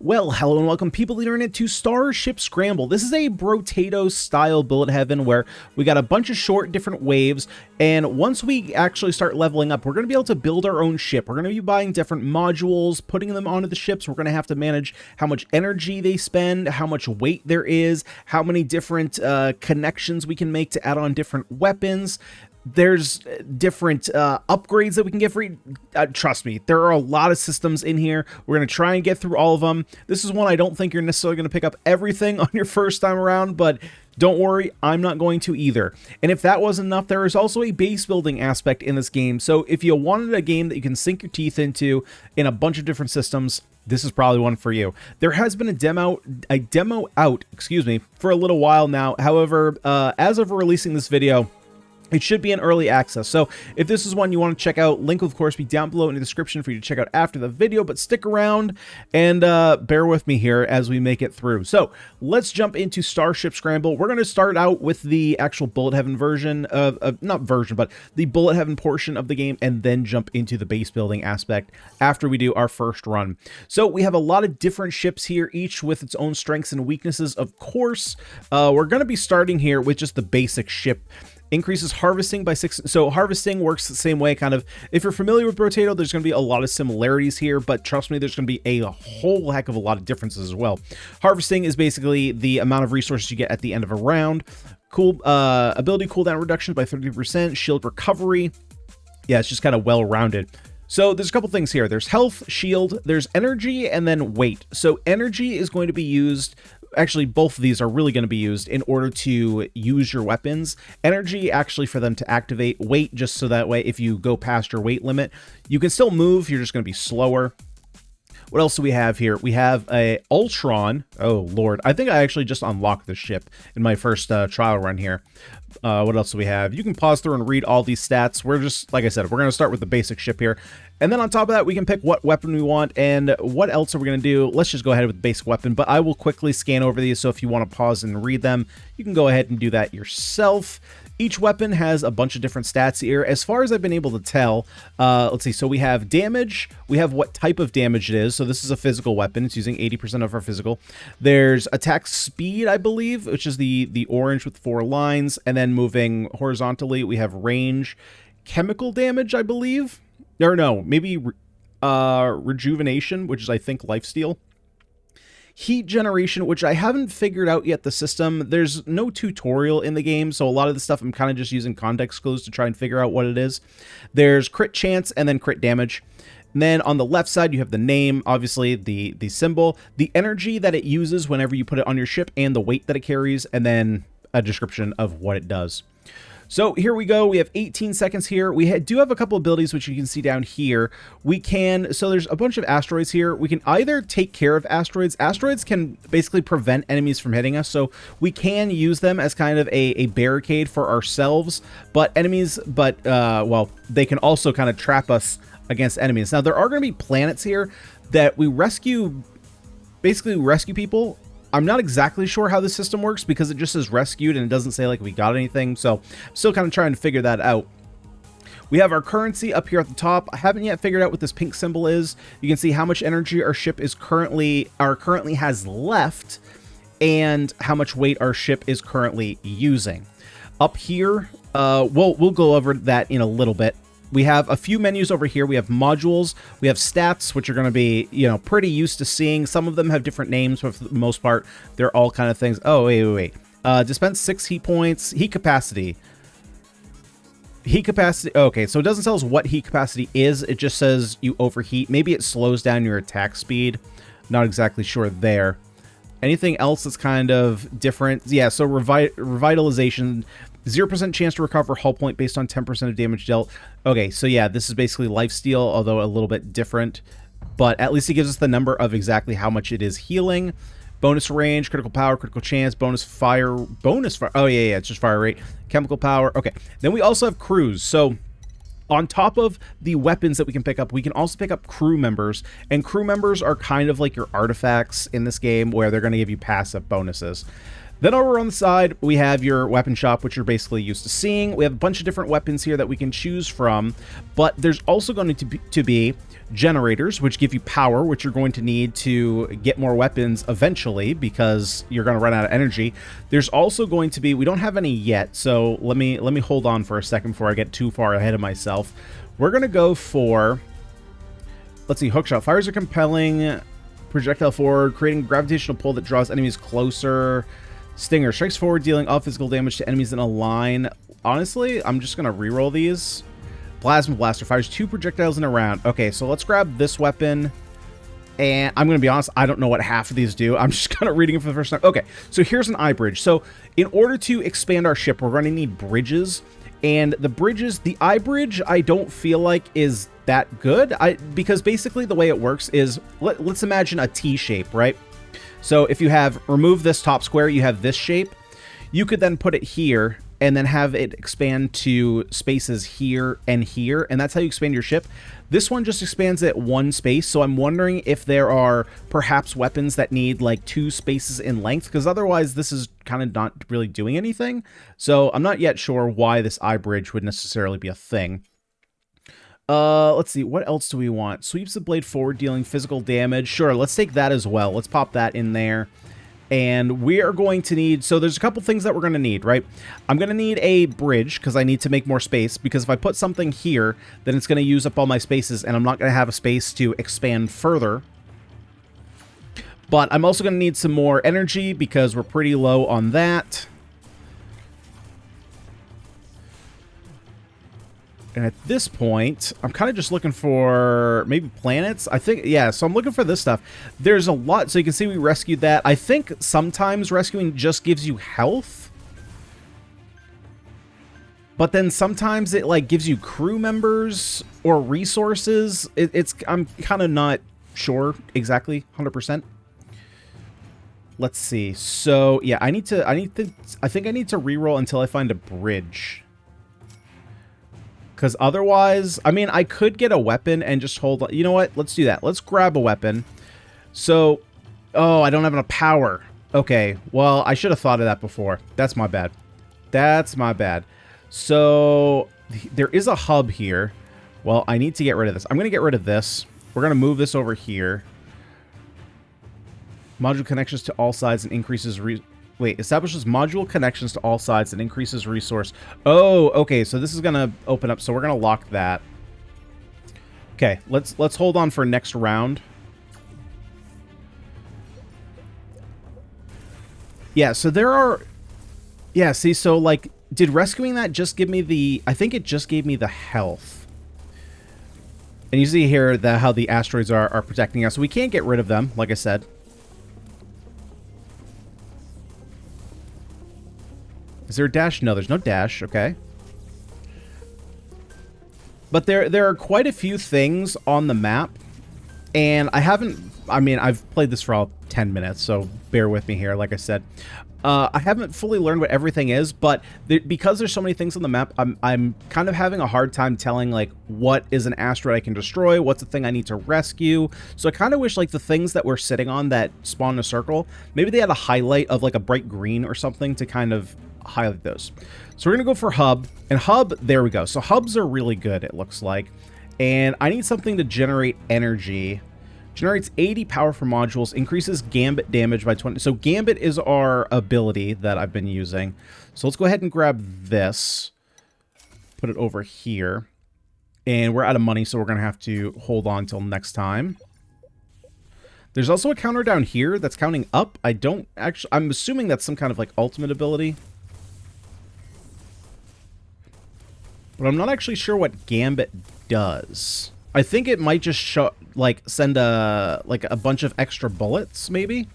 Well, hello and welcome people of the internet to Starship Scramble. This is a Brotato style bullet heaven where we got a bunch of short different waves, and once we actually start leveling up, we're going to be able to build our own ship. We're going to be buying different modules, putting them onto the ships. We're going to have to manage how much energy they spend, how much weight there is, how many different connections we can make to add on different weapons. There's different upgrades that we can get for trust me, there are a lot of systems in here. We're going to try and get through all of them. This is one I don't think you're necessarily going to pick up everything on your first time around, but don't worry, I'm not going to either. And if that wasn't enough, there is also a base building aspect in this game. So if you wanted a game that you can sink your teeth into in a bunch of different systems, this is probably one for you. There has been a demo out, for a little while now. However, as of releasing this video, it should be in early access. So if this is one you want to check out, link will of course be down below in the description for you to check out after the video, but stick around and bear with me here as we make it through. So let's jump into Starship Scramble. We're going to start out with the actual Bullet Heaven version not version, but the Bullet Heaven portion of the game, and then jump into the base building aspect after we do our first run. So we have a lot of different ships here, each with its own strengths and weaknesses. Of course, we're going to be starting here with just the basic ship. Increases harvesting by 6. So harvesting works the same way, kind of. If you're familiar with Brotato, there's going to be a lot of similarities here, but trust me, there's going to be a whole heck of a lot of differences as well. Harvesting is basically the amount of resources you get at the end of a round. Cool ability cooldown reduction by 30%, shield recovery. Yeah, it's just kind of well-rounded. So there's a couple things here. There's health, shield, there's energy, and then weight. So energy is going to be used. Actually, both of these are really going to be used in order to use your weapons. Energy actually for them to activate. Weight just so that way if you go past your weight limit, you can still move. You're just going to be slower. What else do we have here? We have a Ultron. Oh, Lord. I think I actually just unlocked this ship in my first trial run here. What else do we have? You can pause through and read all these stats. We're just, like I said, we're going to start with the basic ship here. And then on top of that, we can pick what weapon we want. And what else are we going to do? Let's just go ahead with the basic weapon. But I will quickly scan over these. So if you want to pause and read them, you can go ahead and do that yourself. Each weapon has a bunch of different stats here. As far as I've been able to tell, let's see. So we have damage. We have what type of damage it is. So this is a physical weapon. It's using 80% of our physical. There's attack speed, I believe, which is the orange with 4 lines. And then moving horizontally, we have range. Chemical damage, I believe. Or no, maybe rejuvenation, which is, I think, lifesteal. Heat generation, which I haven't figured out yet the system. There's no tutorial in the game, so a lot of the stuff I'm kind of just using context clues to try and figure out what it is. There's crit chance and then crit damage. And then on the left side, you have the name, obviously the symbol, the energy that it uses whenever you put it on your ship, and the weight that it carries, and then a description of what it does. So here we go. We have 18 seconds here. We do have a couple abilities, which you can see down here. We can, so there's a bunch of asteroids here. We can either take care of asteroids. Asteroids can basically prevent enemies from hitting us. So we can use them as kind of a barricade for ourselves, but well, they can also kind of trap us against enemies. Now there are going to be planets here that we basically rescue people. I'm not exactly sure how the system works because it just says rescued and it doesn't say like we got anything. So I'm still kind of trying to figure that out. We have our currency up here at the top. I haven't yet figured out what this pink symbol is. You can see how much energy our ship is currently has left and how much weight our ship is currently using. Up here, we'll go over that in a little bit. We have a few menus over here. We have modules. We have stats, which are going to be, pretty used to seeing. Some of them have different names, but for the most part, they're all kind of things. Oh, wait. Dispense 6 heat points. Heat capacity. Heat capacity. Okay, so it doesn't tell us what heat capacity is. It just says you overheat. Maybe it slows down your attack speed. Not exactly sure there. Anything else that's kind of different? Yeah, so revitalization. 0% chance to recover hull point based on 10% of damage dealt. Okay, so yeah, this is basically lifesteal, although a little bit different. But at least it gives us the number of exactly how much it is healing. Bonus range, critical power, critical chance, bonus fire. Oh, yeah, it's just fire rate. Chemical power. Okay, then we also have crews. So on top of the weapons that we can pick up, we can also pick up crew members. And crew members are kind of like your artifacts in this game where they're going to give you passive bonuses. Then over on the side, we have your weapon shop, which you're basically used to seeing. We have a bunch of different weapons here that we can choose from, but there's also going to be generators, which give you power, which you're going to need to get more weapons eventually because you're going to run out of energy. There's also going to be, we don't have any yet, so let me hold on for a second before I get too far ahead of myself. We're going to go for, let's see, hookshot. Fires are compelling, projectile forward, creating gravitational pull that draws enemies closer. Stinger strikes forward, dealing all physical damage to enemies in a line. Honestly, I'm just going to reroll these. Plasma Blaster fires 2 projectiles in a round. Okay, so let's grab this weapon. And I'm going to be honest, I don't know what half of these do. I'm just kind of reading it for the first time. Okay, so here's an eye bridge. So in order to expand our ship, we're going to need bridges. And the bridges, the eye bridge, I don't feel like is that good. Because basically the way it works is, let's imagine a T shape, right? So if you have remove this top square, you have this shape. You could then put it here and then have it expand to spaces here, and that's how you expand your ship. This one just expands it 1 space, so I'm wondering if there are perhaps weapons that need like 2 spaces in length, because otherwise this is kind of not really doing anything. So I'm not yet sure why this eye bridge would necessarily be a thing. Let's see, what else do we want? Sweeps the blade forward, dealing physical damage. Sure, let's take that as well. Let's pop that in there. And we are going to need, so there's a couple things that we're going to need, right? I'm going to need a bridge because I need to make more space, because if I put something here, then it's going to use up all my spaces and I'm not going to have a space to expand further. But I'm also going to need some more energy because we're pretty low on that. And at this point, I'm kind of just looking for maybe planets. I think, yeah, so I'm looking for this stuff. There's a lot. So you can see we rescued that. I think sometimes rescuing just gives you health. But then sometimes it like gives you crew members or resources. I'm kind of not sure exactly 100%. Let's see. So yeah, I think I need to reroll until I find a bridge. Because otherwise, I mean, I could get a weapon and just hold on. You know what? Let's do that. Let's grab a weapon. So, oh, I don't have enough power. Okay, well, I should have thought of that before. That's my bad. That's my bad. So, there is a hub here. Well, I need to get rid of this. I'm going to get rid of this. We're going to move this over here. Module connections to all sides and increases... Wait, establishes module connections to all sides and increases resource. Oh, okay, so this is going to open up, so we're going to lock that. Okay, let's hold on for next round. Yeah, so there are... Yeah, see, so, like, did rescuing that just give me the... I think it just gave me the health. And you see here how the asteroids are protecting us. So we can't get rid of them, like I said. Is there a dash? No, there's no dash. Okay. But there are quite a few things on the map. And I've played this for all 10 minutes, so bear with me here, like I said. I haven't fully learned what everything is, but because there's so many things on the map, I'm kind of having a hard time telling, like, what is an asteroid I can destroy, what's a thing I need to rescue. So I kind of wish, like, the things that we're sitting on that spawn in a circle, maybe they had a highlight of, like, a bright green or something to kind of highlight those. So we're gonna go for hub, and hub, there we go. So hubs are really good, it looks like, and I need something to generate energy. Generates 80 power for modules, increases gambit damage by 20. So gambit is our ability that I've been using. So let's go ahead and grab this, put it over here, and we're out of money, so we're gonna have to hold on till next time. There's also a counter down here that's counting up. I'm assuming that's some kind of like ultimate ability. But I'm not actually sure what Gambit does. I think it might just show, like, send a bunch of extra bullets, maybe?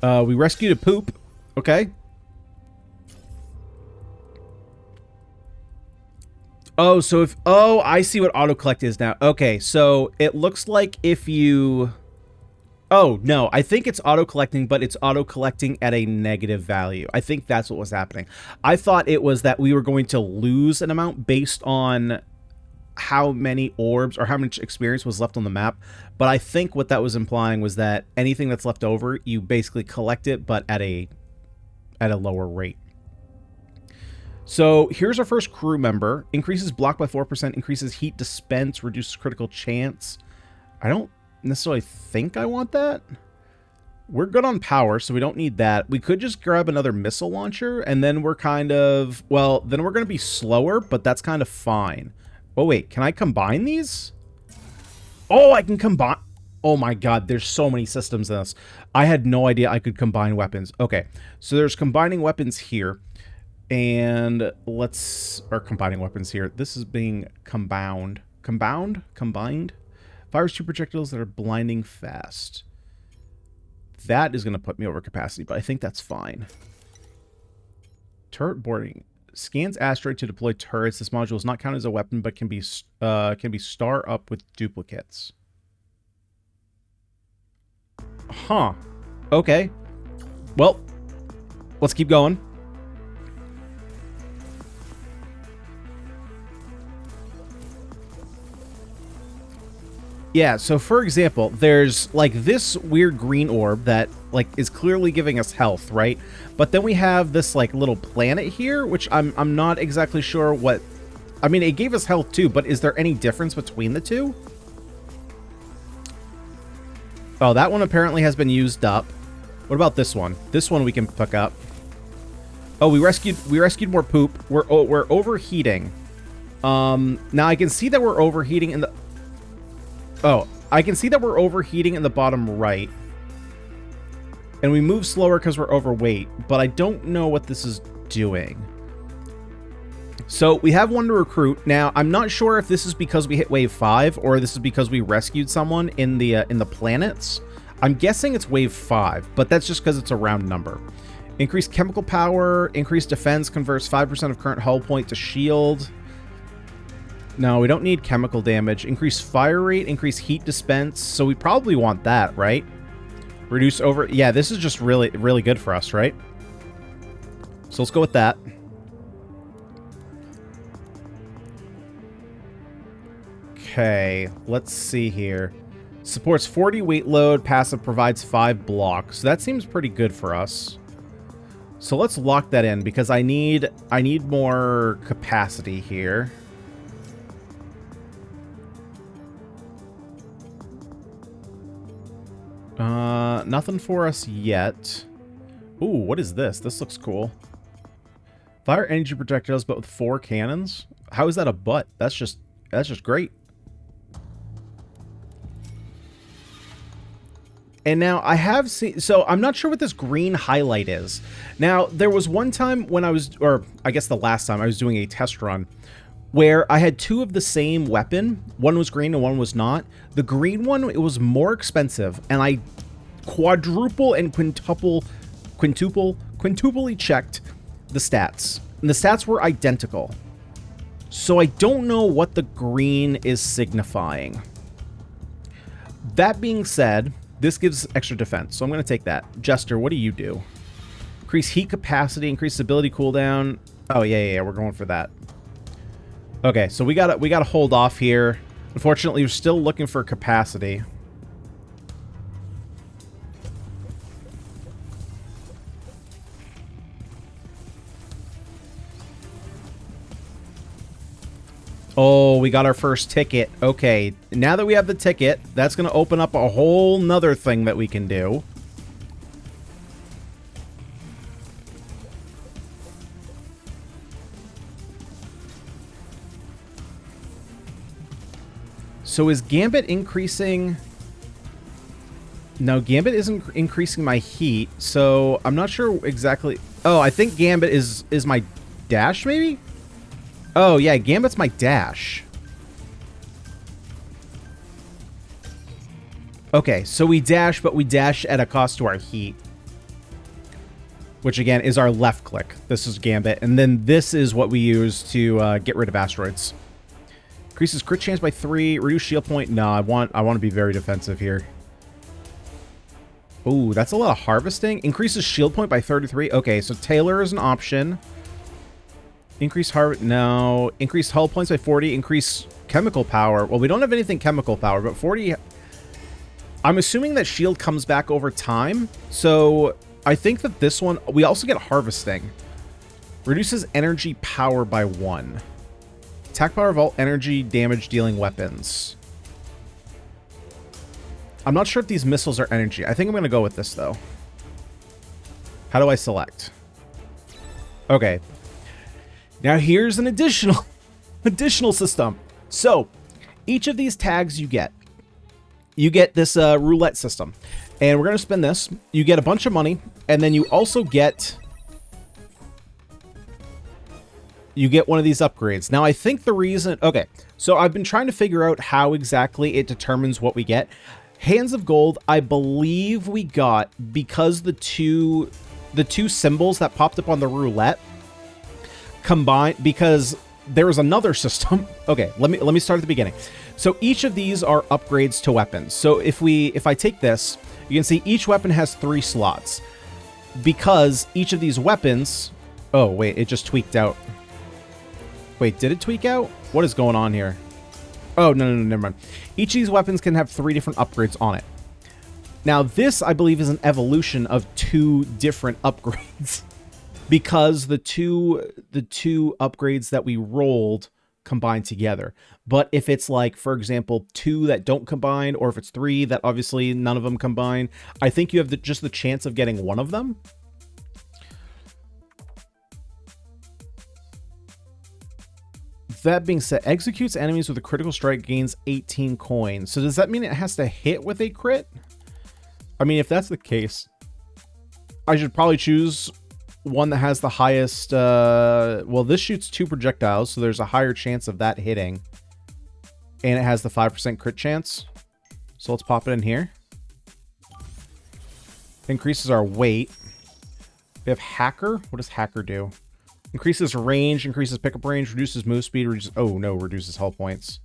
We rescued a poop. Okay. Oh, so if... Oh, I see what autocollect is now. Okay, so it looks like if you... Oh, no, I think it's auto-collecting, but it's auto-collecting at a negative value. I think that's what was happening. I thought it was that we were going to lose an amount based on how many orbs or how much experience was left on the map, but I think what that was implying was that anything that's left over, you basically collect it, but at a lower rate. So here's our first crew member. Increases block by 4%, increases heat dispense, reduces critical chance. I don't necessarily think I want that. We're good on power, so we don't need that. We could just grab another missile launcher, and then we're kind of... Well, then we're going to be slower, but that's kind of fine. Oh, wait. Can I combine these? Oh, I can combine... Oh my god, there's so many systems in this. I had no idea I could combine weapons. Okay, so there's combining weapons here. And let's... Or combining weapons here. This is being combined. Combined? Fires 2 projectiles that are blinding fast. That is going to put me over capacity, but I think that's fine. Turret boarding. Scans asteroid to deploy turrets. This module is not counted as a weapon, but can be star up with duplicates. Huh. Okay. Well, let's keep going. Yeah, so for example, there's like this weird green orb that like is clearly giving us health, right? But then we have this like little planet here, which I'm not exactly sure what... I mean, it gave us health too, but is there any difference between the two? Oh, that one apparently has been used up. What about this one? This one we can pick up. Oh, we rescued more poop. We're overheating. Now I can see that we're overheating in the... Oh, I can see that we're overheating in the bottom right. And we move slower because we're overweight, but I don't know what this is doing. So we have one to recruit. Now, I'm not sure if this is because we hit wave 5 or this is because we rescued someone in the planets. I'm guessing it's wave 5, but that's just because it's a round number. Increased chemical power, increased defense, converts 5% of current hull point to shield. No, we don't need chemical damage. Increase fire rate, increase heat dispense. So we probably want that, right? Reduce over... Yeah, this is just really, really good for us, right? So let's go with that. Okay, let's see here. Supports 40 weight load, passive provides 5 blocks. So that seems pretty good for us. So let's lock that in because I need more capacity here. Nothing for us yet. Ooh, what is this? This looks cool. Fire energy projectiles, but with 4 cannons. How is that a butt? That's just great. And now I have seen, so I'm not sure what this green highlight is. Now, there was one time when I was, or I guess the last time I was doing a test run where I had 2 of the same weapon. One was green and one was not. The green one, it was more expensive, and I quadruple and quintuply checked the stats. And the stats were identical. So I don't know what the green is signifying. That being said, this gives extra defense, so I'm going to take that. Jester, what do you do? Increase heat capacity, increase ability cooldown. Oh, yeah, we're going for that. Okay, so we gotta hold off here. Unfortunately, we're still looking for capacity. Oh, we got our first ticket. Okay, now that we have the ticket, that's going to open up a whole nother thing that we can do. So is Gambit increasing? No, Gambit isn't increasing my heat, so I'm not sure exactly. Oh, I think Gambit is my dash, maybe? Oh, yeah, Gambit's my dash. Okay, so we dash, but we dash at a cost to our heat. Which, again, is our left click. This is Gambit. And then this is what we use to get rid of asteroids. Increases crit chance by 3. Reduce shield point. No, I want to be very defensive here. Ooh, that's a lot of harvesting. Increases shield point by 33. Okay, so Taylor is an option. Increase harvest. No. Increase hull points by 40. Increase chemical power. Well, we don't have anything chemical power, but 40. I'm assuming that shield comes back over time. So I think that this one, we also get harvesting. Reduces energy power by 1. Attack power of all energy damage dealing weapons. I'm not sure if these missiles are energy. I think I'm going to go with this, though. How do I select? Okay. Now here's an additional system. So each of these tags you get this roulette system. And we're going to spin this. You get a bunch of money. And then you also get... You get one of these upgrades. Now, I think the reason... Okay, so I've been trying to figure out how exactly it determines what we get. Hands of Gold, I believe we got because the two symbols that popped up on the roulette combined, because there was another system. Okay, let me start at the beginning. So each of these are upgrades to weapons. So if I take this, you can see each weapon has 3 slots. Because each of these weapons... Oh, wait, it just tweaked out. Wait, did it tweak out? What is going on here? Oh, no, never mind. Each of these weapons can have 3 different upgrades on it. Now, this, I believe, is an evolution of 2 different upgrades. Because the two upgrades that we rolled combine together. But if it's like, for example, 2 that don't combine, or if it's 3 that obviously none of them combine, I think you have just the chance of getting one of them. That being said, executes enemies with a critical strike, gains 18 coins. So does that mean it has to hit with a crit? I mean, if that's the case, I should probably choose one that has the highest... well, this shoots 2 projectiles, so there's a higher chance of that hitting. And it has the 5% crit chance. So let's pop it in here. Increases our weight. We have Hacker. What does Hacker do? Increases range, increases pickup range, reduces move speed, reduces hull points.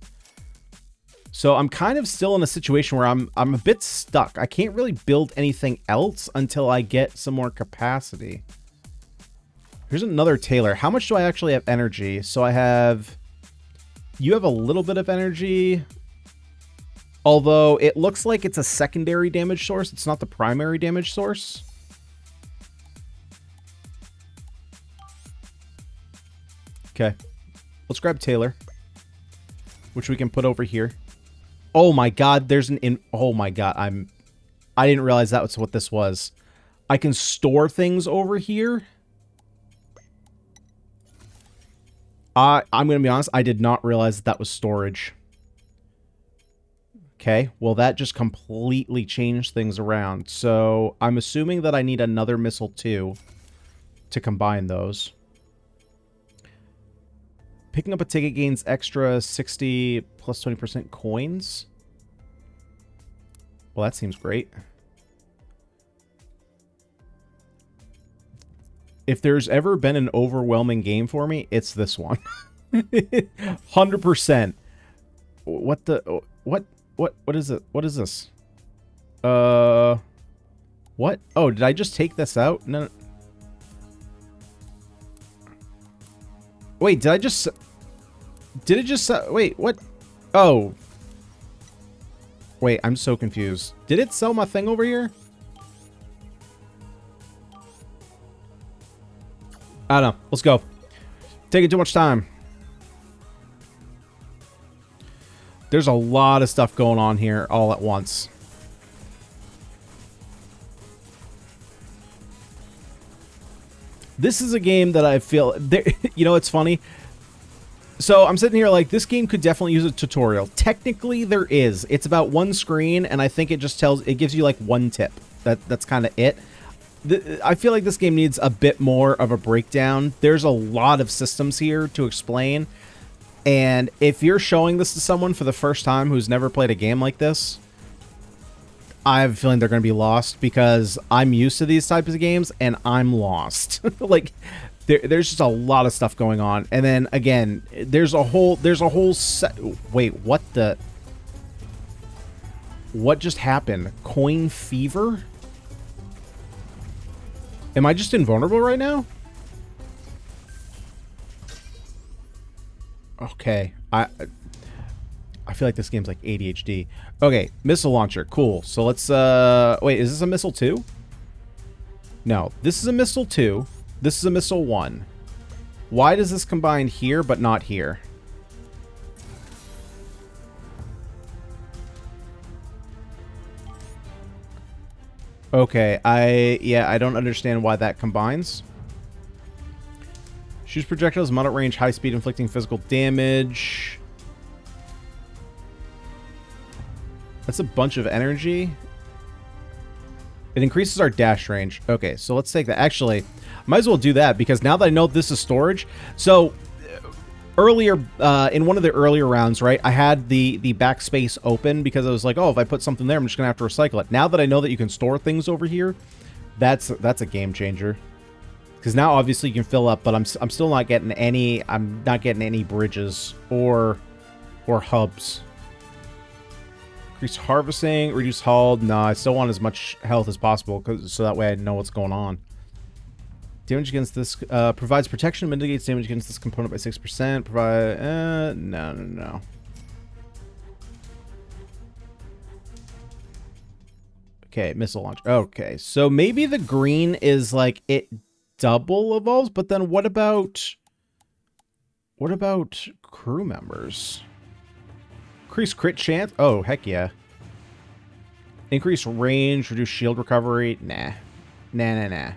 So I'm kind of still in a situation where I'm a bit stuck. I can't really build anything else until I get some more capacity. Here's another Taylor. How much do I actually have energy? So I have... You have a little bit of energy. Although it looks like it's a secondary damage source. It's not the primary damage source. Okay, let's grab Taylor, which we can put over here. Oh my god, there's an oh my god, I didn't realize that was what this was. I can store things over here. I'm gonna be honest, I did not realize that was storage. Okay, well that just completely changed things around. So I'm assuming that I need another missile too to combine those. Picking up a ticket gains extra 60 plus 20% coins. Well, that seems great. If there's ever been an overwhelming game for me, it's this one. 100%. What the... What is it? What is this? What? Oh, did I just take this out? No. Wait, did I just... Did it just... Wait, what? Oh. Wait, I'm so confused. Did it sell my thing over here? I don't know. Let's go. Taking too much time. There's a lot of stuff going on here all at once. This is a game that I feel... You know, it's funny. So I'm sitting here like, this game could definitely use a tutorial. Technically, there is. It's about one screen, and I think it just tells... It gives you, like, one tip. That's kind of it. I feel like this game needs a bit more of a breakdown. There's a lot of systems here to explain. And if you're showing this to someone for the first time who's never played a game like this, I have a feeling they're going to be lost, because I'm used to these types of games and I'm lost. Like, there's just a lot of stuff going on. And then again, there's a whole set. Wait, what the? What just happened? Coin fever? Am I just invulnerable right now? Okay. I feel like this game's like ADHD. Okay, missile launcher. Cool. So let's wait, is this a missile 2? No, this is a missile 2. This is a missile 1. Why does this combine here but not here? Okay, I don't understand why that combines. Shoots projectiles, moderate range, high speed, inflicting physical damage. That's a bunch of energy. It increases our dash range. Okay, so let's take that. Actually, might as well do that because now that I know this is storage. So earlier, in one of the earlier rounds, right, I had the backspace open because I was like, oh, if I put something there, I'm just gonna have to recycle it. Now that I know that you can store things over here, that's a game changer. Because now obviously you can fill up, but I'm still not getting any. I'm not getting any bridges or hubs. Increase harvesting, reduce hull. No, I still want as much health as possible, so that way I know what's going on. Damage against this provides protection, mitigates damage against this component by 6%. Provide no. Okay, missile launch. Okay, so maybe the green is like it double evolves, but then what about crew members? Increase crit chance? Oh, heck yeah. Increase range, reduce shield recovery. Nah. Nah.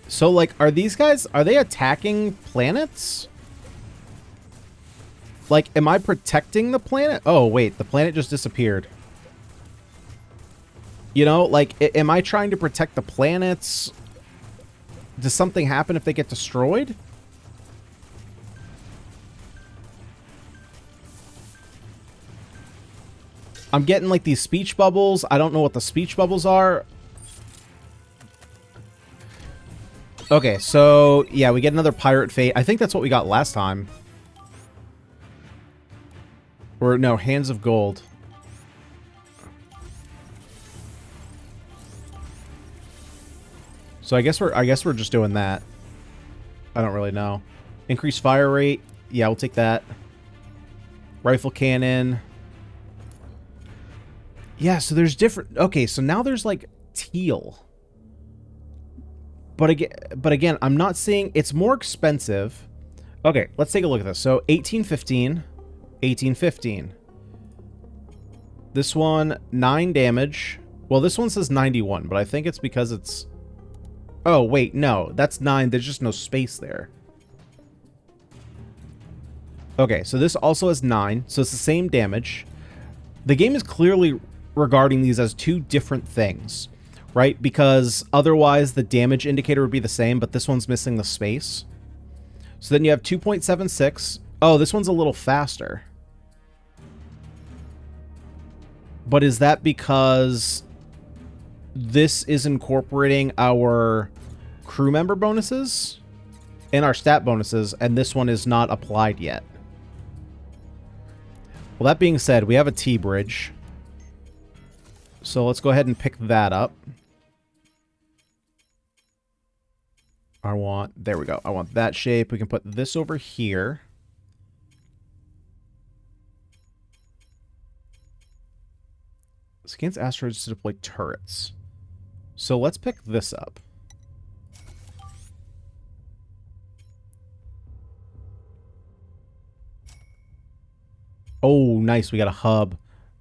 So, like, are these guys, are they attacking planets? Like, am I protecting the planet? Oh, wait, the planet just disappeared. You know, like, am I trying to protect the planets? Does something happen if they get destroyed? I'm getting, like, these speech bubbles. I don't know what the speech bubbles are. Okay, so, yeah, we get another Pirate Fate. I think that's what we got last time. Or, no, Hands of Gold. So I guess we're just doing that. I don't really know. Increased fire rate. Yeah, we'll take that. Rifle cannon. Yeah, so there's different... Okay, so now there's, like, teal. But again, I'm not seeing... It's more expensive. Okay, let's take a look at this. So, 1815. 1815. This one, 9 damage. Well, this one says 91, but I think it's because it's... Oh, wait, no. That's 9. There's just no space there. Okay, so this also has 9. So it's the same damage. The game is clearly regarding these as two different things, right? Because otherwise the damage indicator would be the same, but this one's missing the space. So then you have 2.76. Oh, this one's a little faster. But is that because this is incorporating our crew member bonuses and our stat bonuses, and this one is not applied yet? Well, that being said, we have a T-bridge. So let's go ahead and pick that up. There we go. I want that shape. We can put this over here. Scans asteroids to deploy turrets. So let's pick this up. Oh, nice. We got a hub.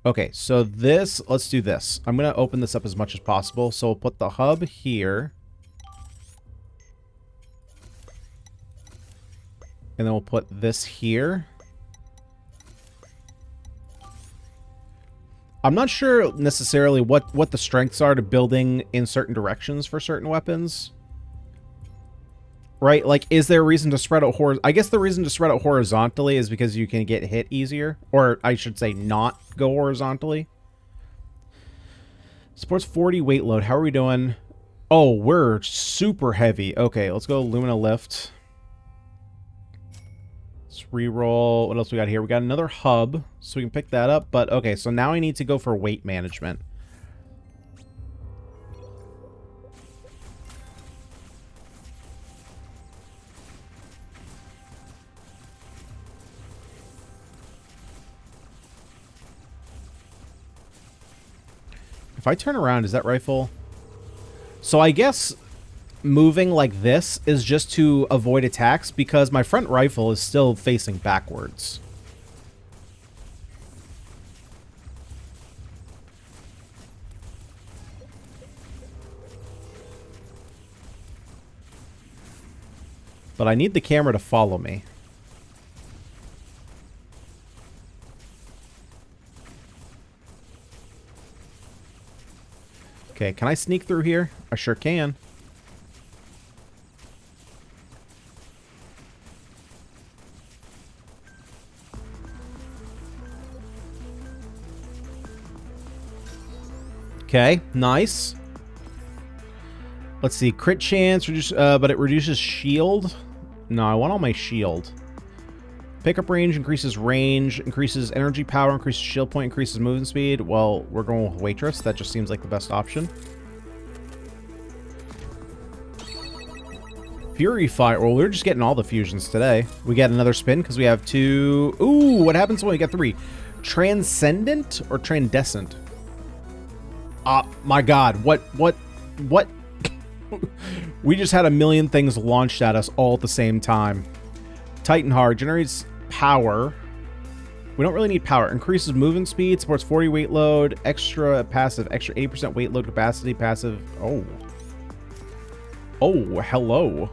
Okay, so this, let's do this. I'm going to open this up as much as possible. So we'll put the hub here. And then we'll put this here. I'm not sure necessarily what the strengths are to building in certain directions for certain weapons. Right? Like, is there a reason to spread out I guess the reason to spread out horizontally is because you can get hit easier. Or I should say not go horizontally. Supports 40 weight load. How are we doing? Oh, we're super heavy. Okay, let's go Lumina Lift. Let's reroll. What else we got here? We got another hub, so we can pick that up. But, okay, so now I need to go for weight management. If I turn around, is that rifle? So I guess moving like this is just to avoid attacks because my front rifle is still facing backwards. But I need the camera to follow me. Okay, can I sneak through here? I sure can. Okay, nice. Let's see, crit chance, but it reduces shield. No, I want all my shield. Pickup range, increases energy power, increases shield point, increases movement speed. Well, we're going with Waitress. That just seems like the best option. Fury Fire. Well, we're just getting all the fusions today. We get another spin because we have 2. Ooh, what happens when we get 3? Transcendent or Transcendent? My God. What? We just had a million things launched at us all at the same time. Titan Heart generates power. We don't really need power. Increases movement speed, supports 40 weight load, extra passive, extra 80% weight load capacity, passive. Oh, hello.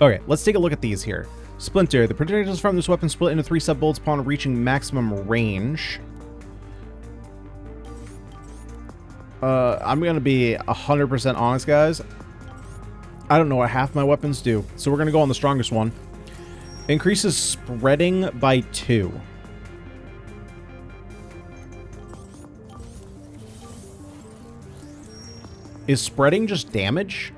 Okay, let's take a look at these here. Splinter. The projectiles from this weapon split into 3 sub-bullets upon reaching maximum range. I'm gonna be 100% honest, guys. I don't know what half my weapons do, so we're gonna go on the strongest one. Increases spreading by 2. Is spreading just damage?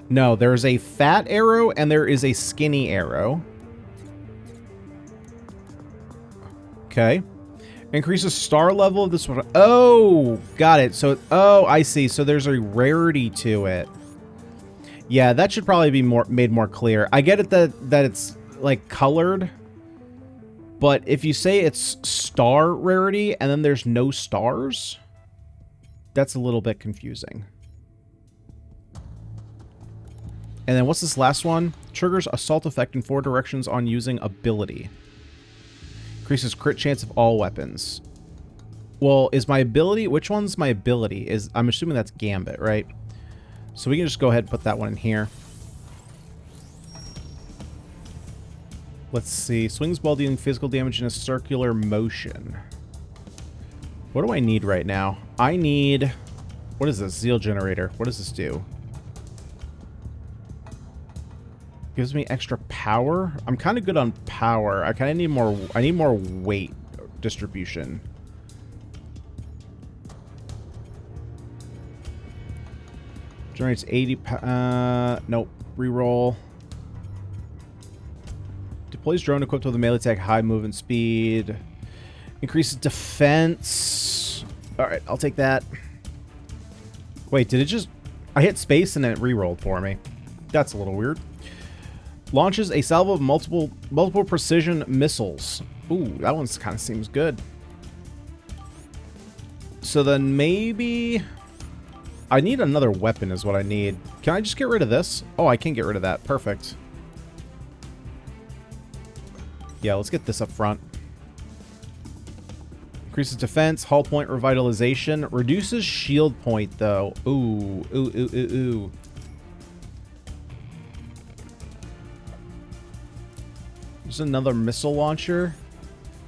No, there's a fat arrow and there is a skinny arrow. Okay. Increases star level of this one. Oh, got it. So, oh, I see. So there's a rarity to it. Yeah, that should probably be made more clear. I get it that it's like colored, but if you say it's star rarity and then there's no stars, that's a little bit confusing. And then what's this last one? Triggers assault effect in 4 directions on using ability. Increases crit chance of all weapons. Well, is my ability... Which one's my ability? I'm assuming that's Gambit, right? So we can just go ahead and put that one in here. Let's see. Swings while dealing physical damage in a circular motion. What do I need right now? I need... What is this? Zeal generator. What does this do? Gives me extra power. I'm kind of good on power. I kind of need more. I need more weight distribution. Generates 80. Nope. Reroll. Deploys drone equipped with a melee attack, high movement speed. Increases defense. All right, I'll take that. Wait, did it just? I hit space and then it rerolled for me. That's a little weird. Launches a salvo of multiple precision missiles. Ooh, that one kind of seems good. So then maybe... I need another weapon is what I need. Can I just get rid of this? Oh, I can get rid of that. Perfect. Yeah, let's get this up front. Increases defense, hull point revitalization. Reduces shield point, though. Ooh. There's another missile launcher.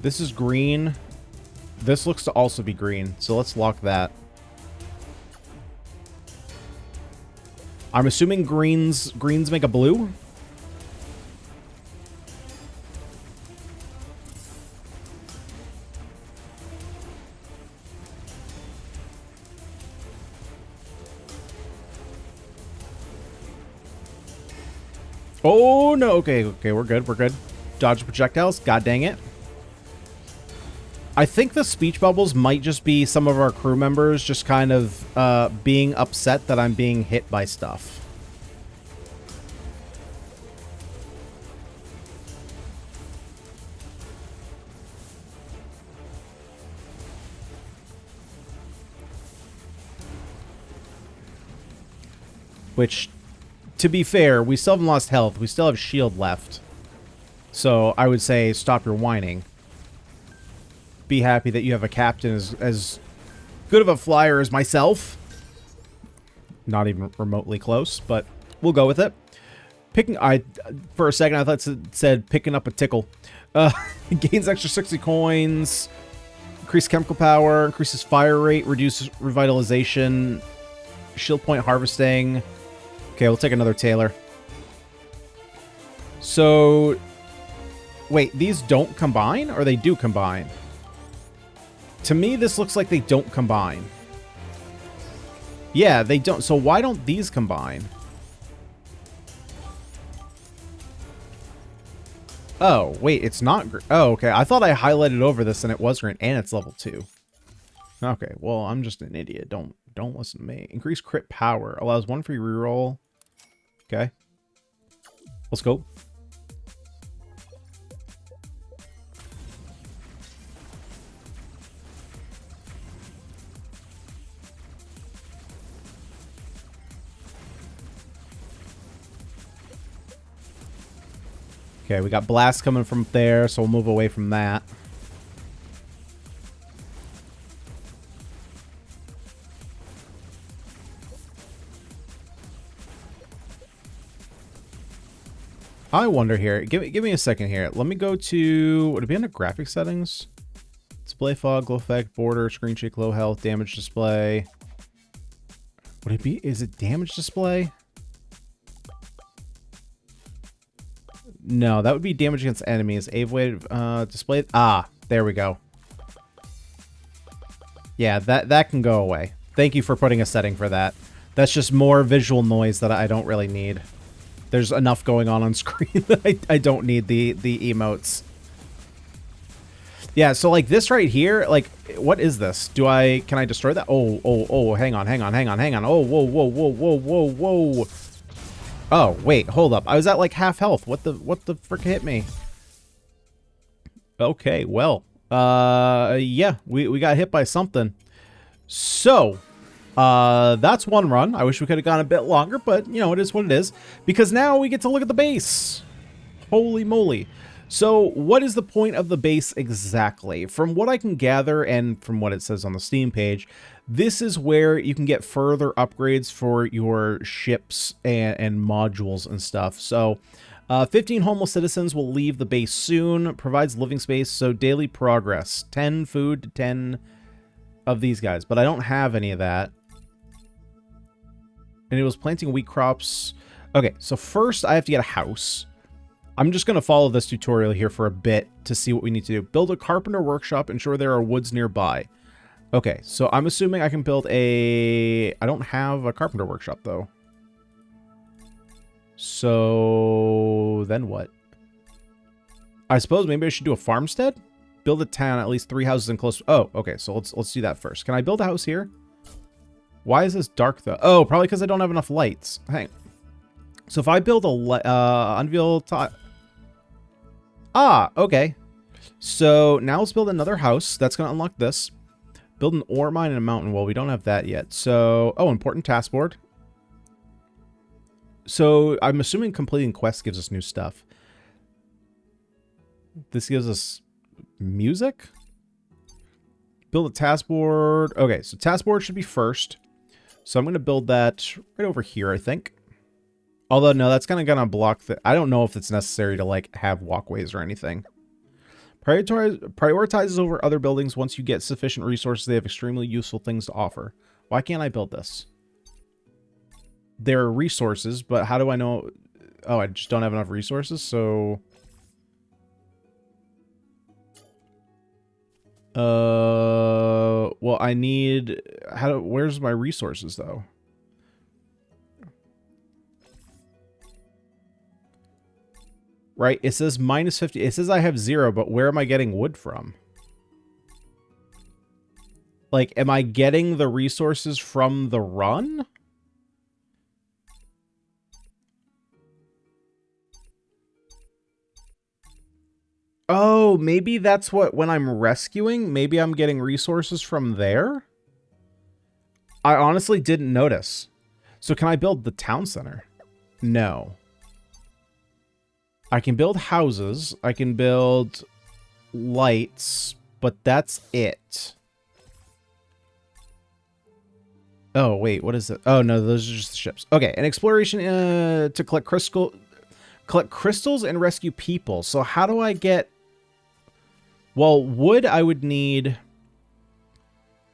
This is green. This looks to also be green, so let's lock that. I'm assuming greens make a blue. Oh, no. Okay, we're good. We're good. Dodge projectiles. God dang it. I think the speech bubbles might just be some of our crew members just kind of being upset that I'm being hit by stuff. Which, to be fair, we still haven't lost health. We still have shield left. So I would say stop your whining. Be happy that you have a captain as good of a flyer as myself. Not even remotely close, but we'll go with it. For a second, I thought it said picking up a tickle. Gains extra 60 coins. Increase chemical power. Increases fire rate. Reduces revitalization. Shield point harvesting. Okay, we'll take another Taylor. So, wait, these don't combine? Or they do combine? To me, this looks like they don't combine. Yeah, they don't. So why don't these combine? Oh, wait, it's not... Oh, okay. I thought I highlighted over this and it was green, and it's level 2. Okay, well, I'm just an idiot. Don't listen to me. Increase crit power. Allows 1 free reroll. Okay. Let's go. Okay, we got blast coming from there, so we'll move away from that. I wonder here. Give me a second here. Let me go to... Would it be under graphic settings? Display fog, glow effect, border, screen shake, low health, damage display. Would it be... Is it damage display? No, that would be damage against enemies. Wave display. Ah, there we go. Yeah, that can go away. Thank you for putting a setting for that. That's just more visual noise that I don't really need. There's enough going on screen that I don't need the emotes. Yeah, so like this right here, like, what is this? Can I destroy that? Oh, hang on. Oh, whoa. Oh, wait, hold up. I was at like half health. What the frick hit me? Okay, well, yeah, we got hit by something. So, that's one run. I wish we could have gone a bit longer, but, you know, it is what it is. Because now we get to look at the base. Holy moly. So, what is the point of the base exactly? From what I can gather, and from what it says on the Steam page, this is where you can get further upgrades for your ships and modules and stuff. So, 15 homeless citizens will leave the base soon. Provides living space, so daily progress. 10 food to 10 of these guys. But I don't have any of that. And it was planting wheat crops. Okay, so first I have to get a house. I'm just going to follow this tutorial here for a bit to see what we need to do. Build a carpenter workshop. Ensure there are woods nearby. Okay, so I'm assuming I can build a... I don't have a carpenter workshop, though. So... then what? I suppose maybe I should do a farmstead? Build a town, at least 3 houses in close... Oh, okay, so let's do that first. Can I build a house here? Why is this dark, though? Oh, probably because I don't have enough lights. Hang. So if I build a... unveil... Ah, okay. So now let's build another house. That's going to unlock this. Build an ore mine and a mountain. Well, we don't have that yet. So, oh, important task board. So I'm assuming completing quests gives us new stuff. This gives us music. Build a task board. Okay, so task board should be first. So I'm going to build that right over here, I think. Although, no, that's kind of going to block the... I don't know if it's necessary to, like, have walkways or anything. Prioritizes over other buildings. Once you get sufficient resources, they have extremely useful things to offer. Why can't I build this? There are resources, but how do I know? Oh, I just don't have enough resources, so... well, I need... where's my resources, though? Right, it says minus 50. It says I have 0, but where am I getting wood from? Like, am I getting the resources from the run? Oh, maybe that's what, when I'm rescuing, maybe I'm getting resources from there? I honestly didn't notice. So can I build the town center? No. I can build houses. I can build lights, but that's it. Oh, wait, what is it? Oh, no, those are just the ships. Okay, an exploration to collect crystals and rescue people. So how do I get... Well, wood I would need...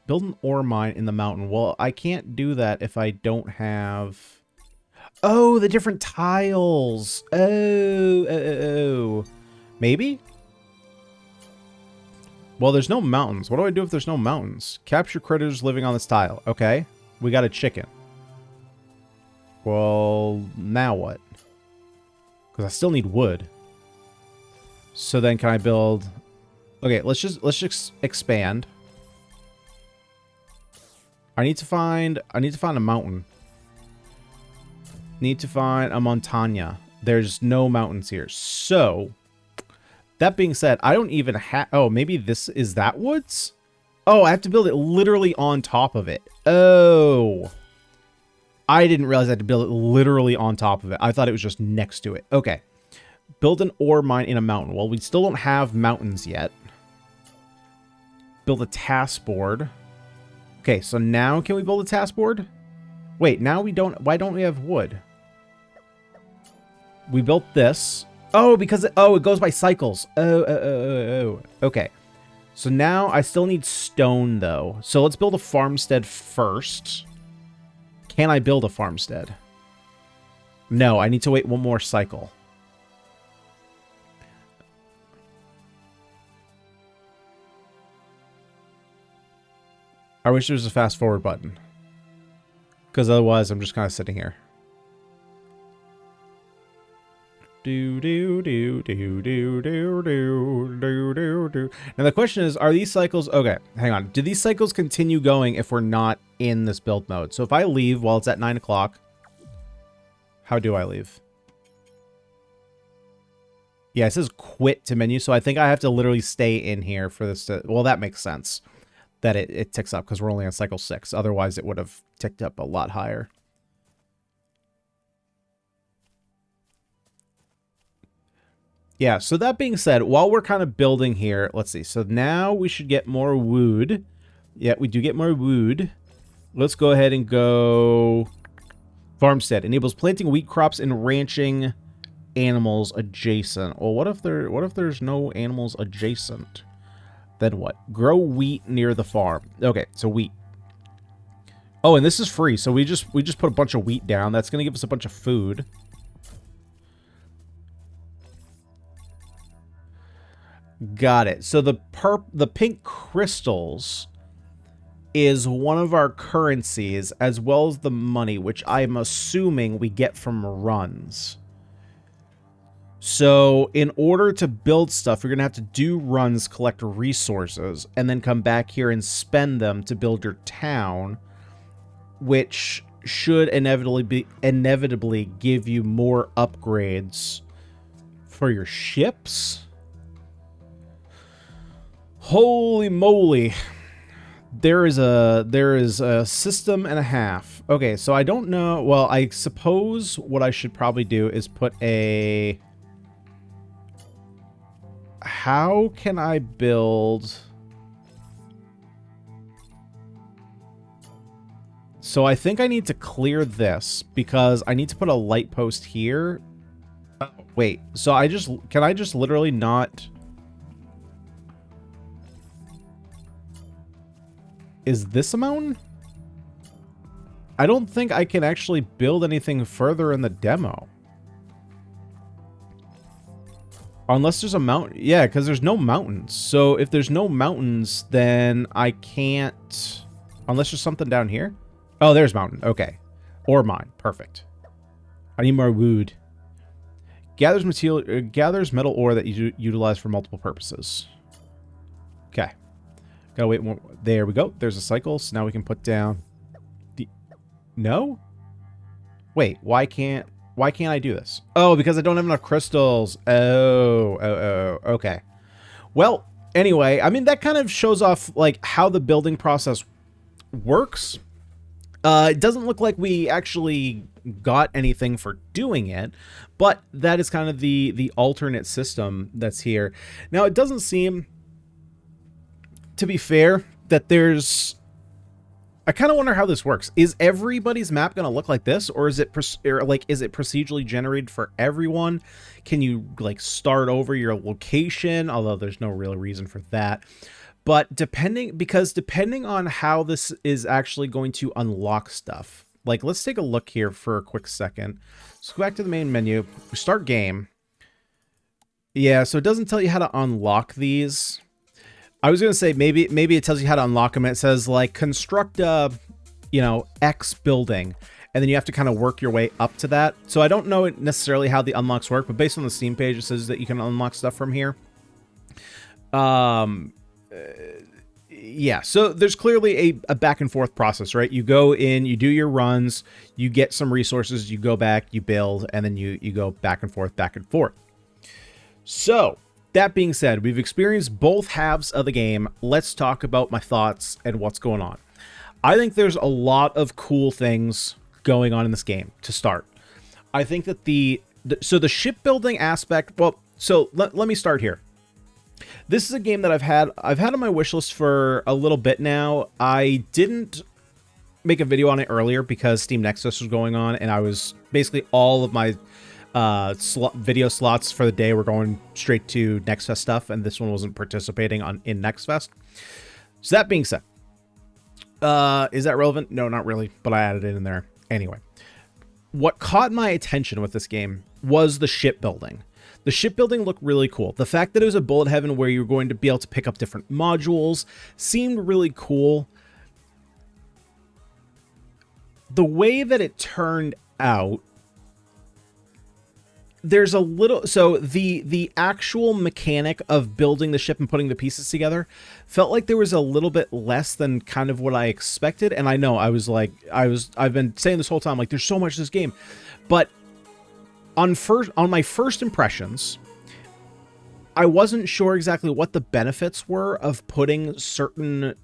Build an ore mine in the mountain. Well, I can't do that if I don't have... Oh, the different tiles. Oh. Maybe? Well, there's no mountains. What do I do if there's no mountains? Capture critters living on this tile. Okay. We got a chicken. Well, now what? Because I still need wood. So then can I build... Okay, let's just expand. I need to find a mountain. Need to find a montagna. There's no mountains here. So, that being said, I don't even have... Oh, maybe this is that woods? Oh, I have to build it literally on top of it. Oh. I didn't realize I had to build it literally on top of it. I thought it was just next to it. Okay. Build an ore mine in a mountain. Well, we still don't have mountains yet. Build a task board. Okay, so now can we build a task board? Wait, now we don't... Why don't we have wood? We built this. Oh, because... it goes by cycles. Oh. Okay. So now I still need stone, though. So let's build a farmstead first. Can I build a farmstead? No, I need to wait one more cycle. I wish there was a fast forward button. Because otherwise I'm just kind of sitting here. Now the question is, are these cycles... Okay, hang on. Do these cycles continue going if we're not in this build mode? So if I leave while it's at 9 o'clock, how do I leave? Yeah, it says quit to menu, so I think I have to literally stay in here for this to... Well, that makes sense that it ticks up because we're only on cycle 6. Otherwise, it would have ticked up a lot higher. Yeah, so that being said, while we're kind of building here, let's see. So now we should get more wood. Yeah, we do get more wood. Let's go ahead and go... Farmstead. Enables planting wheat crops and ranching animals adjacent. Well, what if there's no animals adjacent? Then what? Grow wheat near the farm. Okay, so wheat. Oh, and this is free. So we just put a bunch of wheat down. That's going to give us a bunch of food. Got it. So the pink crystals is one of our currencies, as well as the money, which I'm assuming we get from runs. So in order to build stuff, you're going to have to do runs, collect resources, and then come back here and spend them to build your town, which should inevitably give you more upgrades for your ships. Holy moly. There is a system and a half. Okay, so I don't know. Well, I suppose what I should probably do is put a... How can I build... So I think I need to clear this because I need to put a light post here. Oh, wait, so can I just literally not... Is this a mountain? I don't think I can actually build anything further in the demo. Unless there's a mountain. Yeah, because there's no mountains. So if there's no mountains, then I can't... Unless there's something down here. Oh, there's mountain. Okay. Ore mine. Perfect. I need more wood. Gathers material, gathers metal ore that you utilize for multiple purposes. Okay. Gotta wait one. There we go. There's a cycle. So now we can put down the... No? Wait, why can't I do this? Oh, because I don't have enough crystals. Oh, okay. Well, anyway, I mean, that kind of shows off, like, how the building process works. It doesn't look like we actually got anything for doing it, but that is kind of the alternate system that's here. Now, it doesn't seem, to be fair, that there's... I kind of wonder how this works. Is everybody's map going to look like this, or is it procedurally generated for everyone? Can you like start over your location? Although there's no real reason for that. But depending on how this is actually going to unlock stuff. Like, let's take a look here for a quick second. Let's go back to the main menu. We start game. Yeah, so it doesn't tell you how to unlock these. I was going to say maybe it tells you how to unlock them. It says, like, construct a, you know, X building. And then you have to kind of work your way up to that. So I don't know necessarily how the unlocks work, but based on the Steam page, it says that you can unlock stuff from here. Yeah, so there's clearly a back and forth process, right? You go in, you do your runs, you get some resources, you go back, you build, and then you go back and forth, back and forth. So, that being said, we've experienced both halves of the game. Let's talk about my thoughts and what's going on. I think there's a lot of cool things going on in this game, to start. I think that the shipbuilding aspect, well, so let me start here. This is a game that I've had on my wish list for a little bit now. I didn't make a video on it earlier because Steam Next Fest was going on, and I was basically all of my video slots for the day were going straight to Next Fest stuff, and this one wasn't participating in Next Fest. So that being said, is that relevant? No, not really, but I added it in there anyway. What caught my attention with this game was the shipbuilding. The shipbuilding looked really cool. The fact that it was a bullet heaven where you were going to be able to pick up different modules seemed really cool. The way that it turned out, there's a little... So the actual mechanic of building the ship and putting the pieces together felt like there was a little bit less than kind of what I expected. And I know I've been saying this whole time, like, there's so much to this game. But on my first impressions, I wasn't sure exactly what the benefits were of putting certain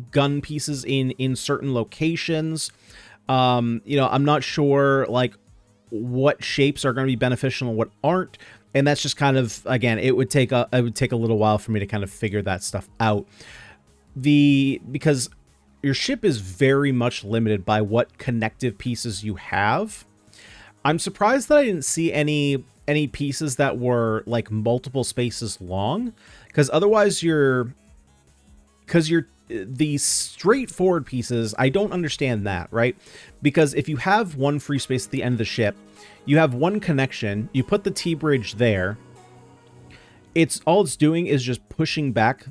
gun pieces in certain locations. You know, I'm not sure like what shapes are going to be beneficial and what aren't, and that's just kind of, again, it would take a little while for me to kind of figure that stuff out. Because your ship is very much limited by what connective pieces you have. I'm surprised that I didn't see any pieces that were like multiple spaces long, because otherwise the straightforward pieces, I don't understand that, right? Because if you have one free space at the end of the ship, you have one connection, you put the T-bridge there, all it's doing is just pushing back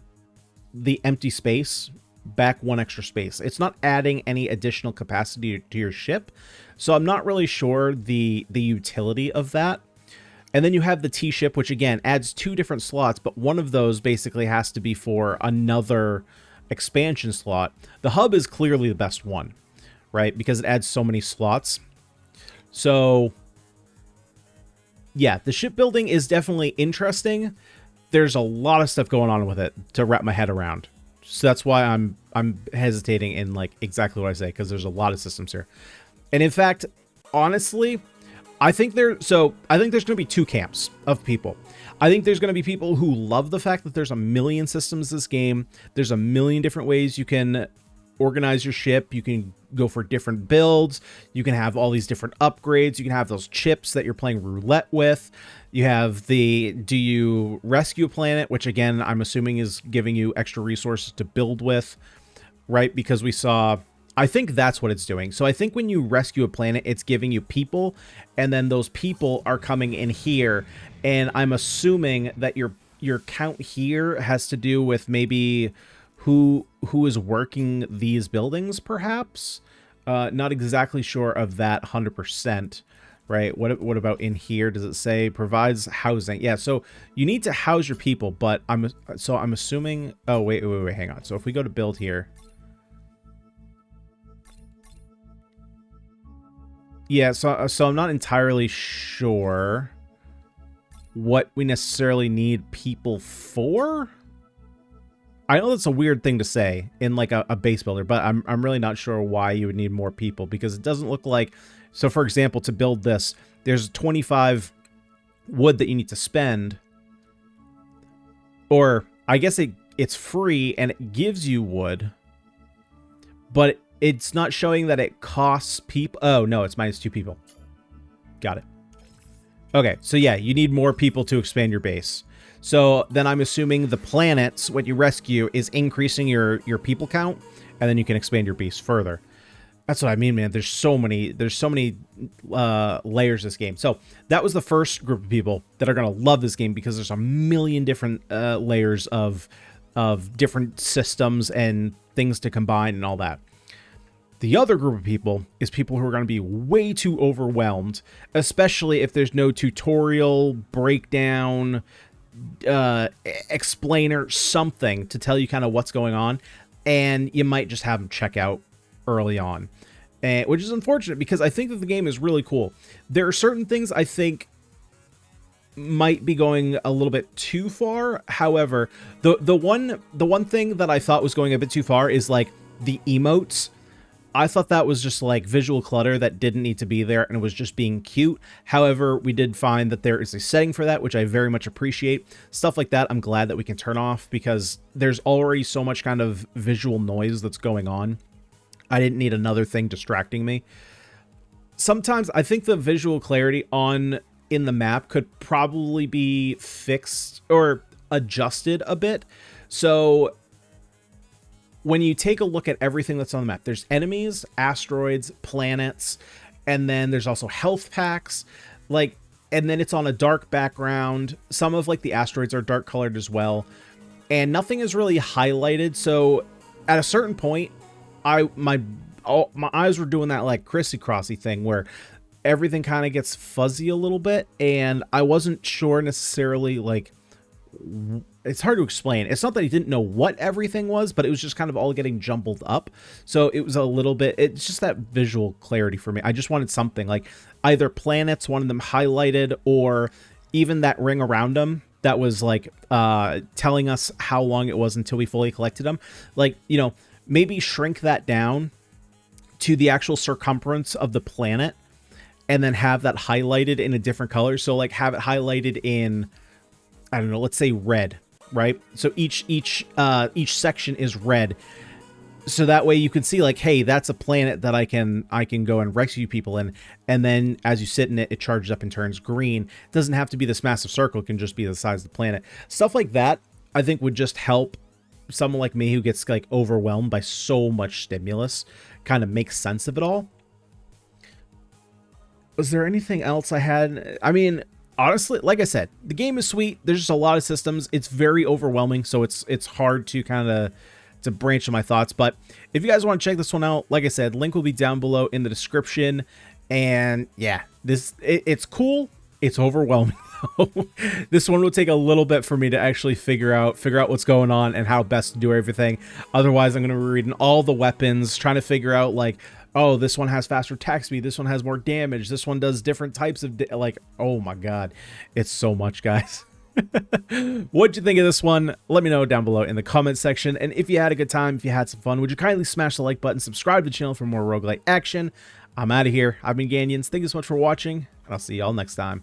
the empty space back one extra space. It's not adding any additional capacity to your ship. So I'm not really sure the utility of that. And then you have the T-ship, which again adds 2 different slots, but one of those basically has to be for another expansion slot. The hub is clearly the best one, right? Because it adds so many slots. So yeah, the shipbuilding is definitely interesting. There's a lot of stuff going on with it to wrap my head around. So that's why I'm hesitating in like exactly what I say, because there's a lot of systems here. And in fact, honestly, I think there's going to be 2 camps of people. I think there's going to be people who love the fact that there's a million systems in this game. There's a million different ways you can organize your ship. You can go for different builds. You can have all these different upgrades. You can have those chips that you're playing roulette with. You have do you rescue a planet, which again, I'm assuming is giving you extra resources to build with. right? Because we saw, I think that's what it's doing. So I think when you rescue a planet, it's giving you people, and then those people are coming in here, and I'm assuming that your count here has to do with maybe who is working these buildings, perhaps. Not exactly sure of that 100%. Right? What about in here? Does it say provides housing? Yeah, so you need to house your people, but I'm assuming. Oh, wait, hang on. So if we go to build here. Yeah, so I'm not entirely sure what we necessarily need people for. I know that's a weird thing to say in like a base builder, but I'm really not sure why you would need more people, because it doesn't look like. So for example, to build this, there's 25 wood that you need to spend, or I guess it's free and it gives you wood, but it's not showing that it costs people. Oh no, it's -2 people. Got it. Okay, so yeah, you need more people to expand your base. So then I'm assuming the planets, what you rescue, is increasing your people count, and then you can expand your base further. That's what I mean, man. There's so many layers to this game. So that was the first group of people that are going to love this game, because there's a million different layers of different systems and things to combine and all that. The other group of people is people who are going to be way too overwhelmed, especially if there's no tutorial, breakdown, explainer, something to tell you kind of what's going on, and you might just have them check out early on, which is unfortunate, because I think that the game is really cool. There are certain things I think might be going a little bit too far. However, the one thing that I thought was going a bit too far is like the emotes. I thought that was just like visual clutter that didn't need to be there, and it was just being cute. However, we did find that there is a setting for that, which I very much appreciate. Stuff like that, I'm glad that we can turn off, because there's already so much kind of visual noise that's going on. I didn't need another thing distracting me. Sometimes I think the visual clarity in the map could probably be fixed or adjusted a bit. So when you take a look at everything that's on the map, there's enemies, asteroids, planets, and then there's also health packs, like, and then it's on a dark background. Some of like the asteroids are dark colored as well, and nothing is really highlighted. So at a certain point, my eyes were doing that like crissy-crossy thing where everything kind of gets fuzzy a little bit, and I wasn't sure necessarily, like, it's hard to explain. It's not that I didn't know what everything was, but it was just kind of all getting jumbled up. So it was a little bit, it's just that visual clarity for me. I just wanted something like either planets, one of them highlighted, or even that ring around them that was like telling us how long it was until we fully collected them. Like, you know, maybe shrink that down to the actual circumference of the planet, and then have that highlighted in a different color. So like have it highlighted in, I don't know, let's say red, right? So each section is red. So that way you can see like, hey, that's a planet that I can go and rescue people in. And then as you sit in it, it charges up and turns green. It doesn't have to be this massive circle. It can just be the size of the planet. Stuff like that, I think, would just help someone like me who gets like overwhelmed by so much stimulus kind of make sense of it all. Was there anything else I had? I mean, honestly, like I said, the game is sweet. There's just a lot of systems. It's very overwhelming, so it's hard to kind of to branch in my thoughts. But if you guys want to check this one out, like I said, link will be down below in the description. And yeah, it's cool. It's overwhelming. This one will take a little bit for me to actually figure out what's going on and how best to do everything. Otherwise, I'm going to be reading all the weapons, trying to figure out like, oh, this one has faster attack speed, this one has more damage, this one does different types of like, oh my god, it's so much, guys. What'd you think of this one? Let me know down below in the comment section. And if you had a good time, if you had some fun, would you kindly smash the like button, subscribe to the channel for more roguelike action. I'm out of here. I've been Ganyonz. Thank you so much for watching, and I'll see y'all next time.